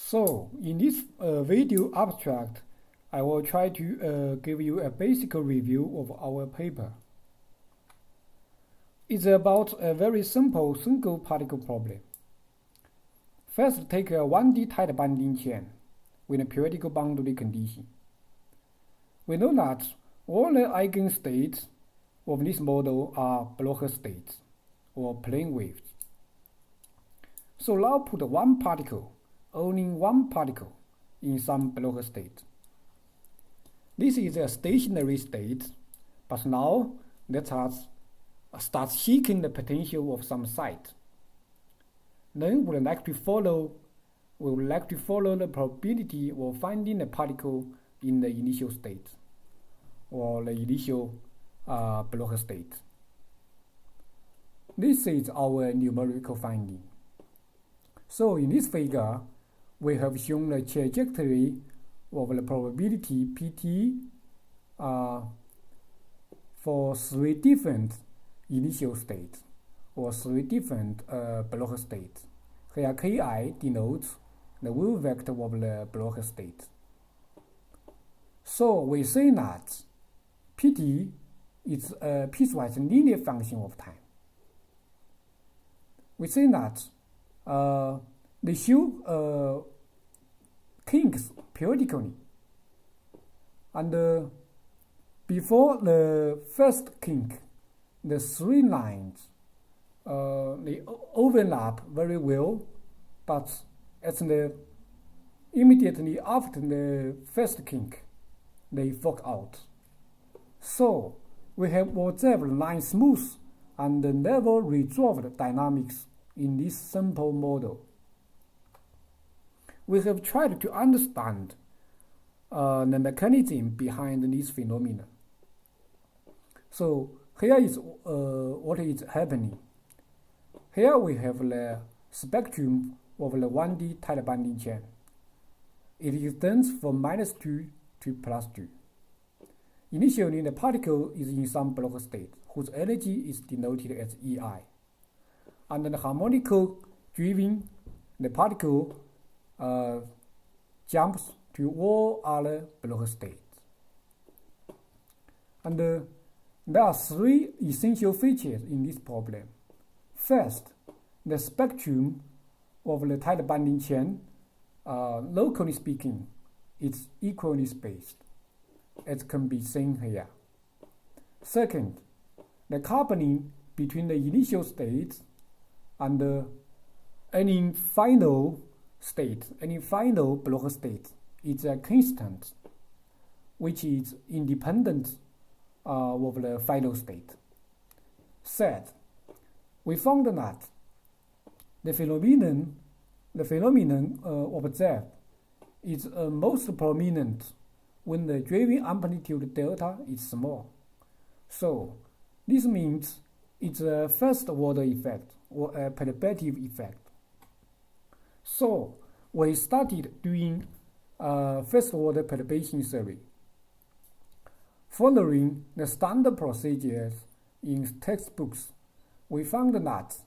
So, in this video abstract, I will try to give you a basic review of our paper. It's about a very simple single particle problem. First, take a 1D tight binding chain with a periodic boundary condition. We know that all the eigenstates of this model are Bloch states, or plane waves. So now put one particle, only one particle, in some Bloch state. This is a stationary state, but now let us start seeking the potential of some site. Then we would like to follow the probability of finding a particle in the initial state, or the initial Bloch state. This is our numerical finding. So in this figure, we have shown the trajectory of the probability Pt for three different initial states, or three different Bloch states. Here Ki denotes the wave vector of the Bloch state. So we say that Pt is a piecewise linear function of time. We say that they show kinks periodically, and before the first kink, the three lines they overlap very well, but immediately after the first kink, they fork out. So we have observed Nonsmooth and never resolved dynamics in this simple model. We have tried to understand the mechanism behind this phenomenon. So here is what is happening. Here we have the spectrum of the 1D tight binding chain. It extends from -2 to +2. Initially, the particle is in some Bloch state, whose energy is denoted as EI. And the harmonical driven, the particle jumps to all other Bloch states. And there are three essential features in this problem. First, the spectrum of the tight binding chain, locally speaking, is equally spaced, as can be seen here. Second, the coupling between the initial states and any final Bloch state is a constant, which is independent of the final state. Third, we found that the phenomenon observed is most prominent when the driving amplitude delta is small. So this means it's a first-order effect, or a perturbative effect. So we started doing first-order perturbation theory. Following the standard procedures in textbooks, we found that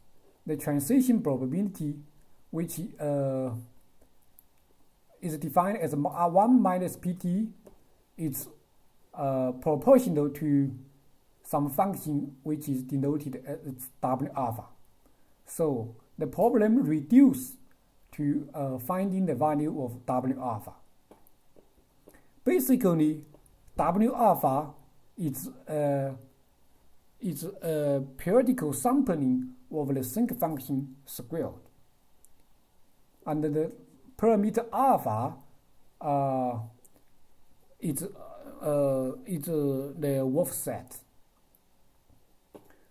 the transition probability, which is defined as 1 minus Pt, is proportional to some function which is denoted as W alpha. So the problem reduced to finding the value of W alpha. Basically, W alpha is a periodical sampling of the sinc function squared, and the parameter alpha is the Wolf set.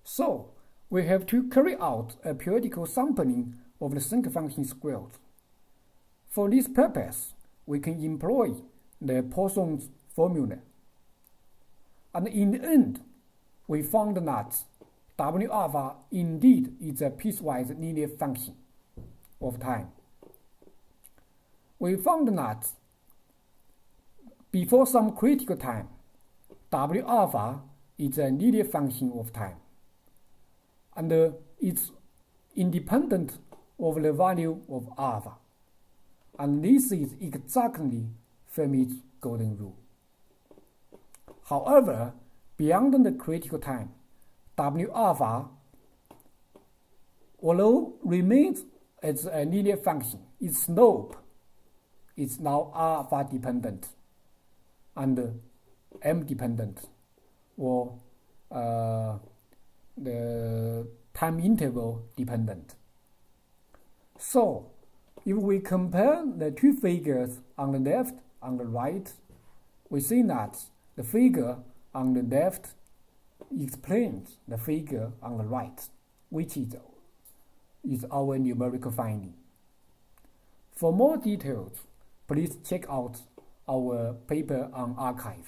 So we have to carry out a periodical sampling of the sinc function squared. For this purpose, we can employ the Poisson's formula. And in the end, we found that W alpha indeed is a piecewise linear function of time. We found that before some critical time, W alpha is a linear function of time, and it's independent of the value of alpha. and this is exactly Fermi's golden rule. However, beyond the critical time, W alpha, although remains as a linear function, its slope is now alpha dependent and m dependent, or the time interval dependent. So, if we compare the two figures on the left and the right, we see that the figure on the left explains the figure on the right, which is our numerical finding. For more details, please check out our paper on arXiv.